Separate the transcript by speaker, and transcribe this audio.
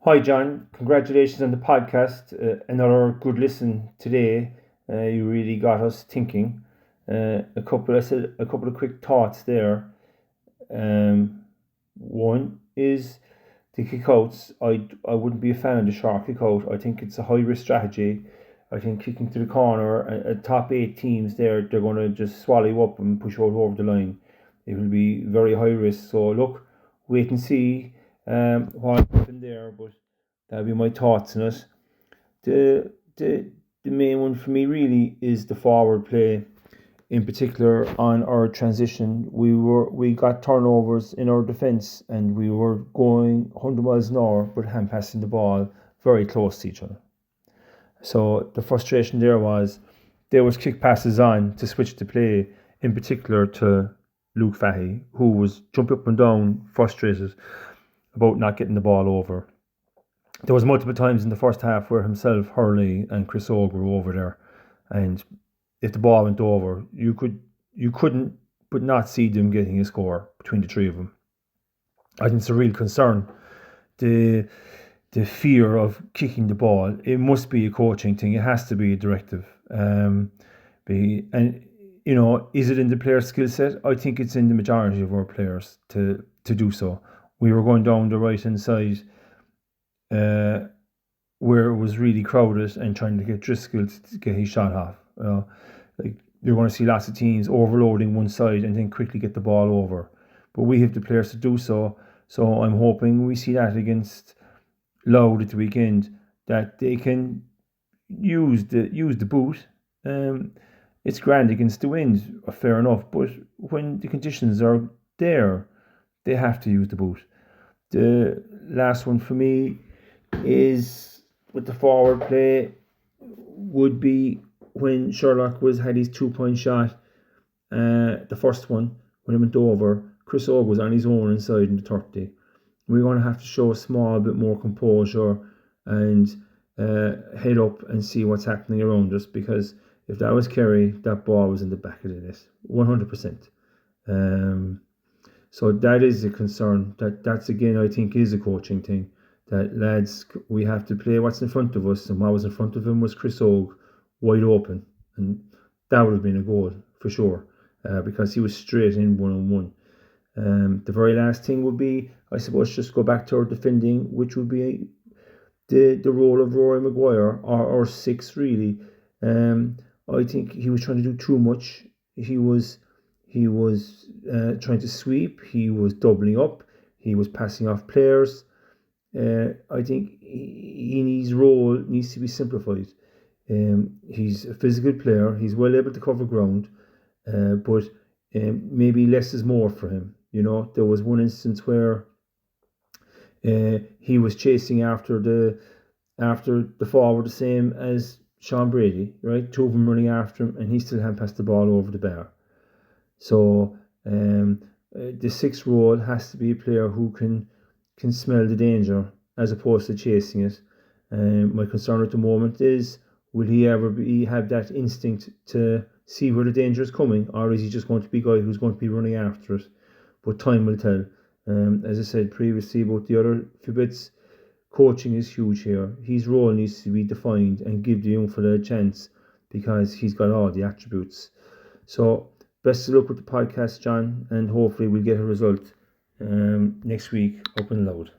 Speaker 1: Hi, John. Congratulations on the podcast. Another good listen today. You really got us thinking. A couple of quick thoughts there. One is the kickouts. I wouldn't be a fan of the short kickout. I think it's a high risk strategy. I think kicking to the corner, a top eight teams there, they're going to just swallow you up and push you out over the line. It will be very high risk. So look, wait and see what happened there. But that'll be my thoughts on it. The the the main one for me really is the forward play. In particular, on our transition, we got turnovers in our defence, and we were going 100 miles an hour, but hand passing the ball very close to each other. So the frustration there was kick passes on to switch the play, in particular to Luke Fahey, who was jumping up and down, frustrated about not getting the ball over. There was multiple times in the first half where himself, Hurley, and Chris Og were over there, and if the ball went over, you couldn't but not see them getting a score between the three of them. I think it's a real concern. The fear of kicking the ball. It must be a coaching thing. It has to be a directive. Is it in the player skill set? I think it's in the majority of our players to do so. We were going down the right hand side, where it was really crowded, and trying to get Driscoll to get his shot off. You're going to see lots of teams overloading one side and then quickly get the ball over. But we have the players to do so. So I'm hoping we see that against Louth at the weekend, that they can use the boot. It's grand against the wind, fair enough. But when the conditions are there, they have to use the boot. The last one for me is with the forward play would be when Sherlock had his 2 point shot, the first one, when it went over. Chris Og was on his own inside in the 30. We're going to have to show a small bit more composure and head up and see what's happening around us, because if that was Kerry, that ball was in the back of the net, 100%. So that is a concern. That's again, I think, is a coaching thing. That lads, we have to play what's in front of us, and what was in front of him was Chris Og, wide open, and that would have been a goal for sure, because he was straight in 1-on-1. The very last thing would be, I suppose, just go back to our defending, which would be the role of Rory Maguire, or six really. I think he was trying to do too much. He was trying to sweep. He was doubling up. He was passing off players. I think his role needs to be simplified. He's a physical player. He's well able to cover ground, but maybe less is more for him. There was one instance where he was chasing after the forward, the same as Sean Brady, right? Two of them running after him, and he still hadn't passed the ball over the bar. So the sixth role has to be a player who can smell the danger as opposed to chasing it. My concern at the moment is, will he ever have that instinct to see where the danger is coming, or is he just going to be a guy who's going to be running after it? But time will tell. As I said previously about the other few bits, coaching is huge here. His role needs to be defined and give the young fella a chance, because he's got all the attributes. So best of luck with the podcast, John, and hopefully we'll get a result next week up in Louth.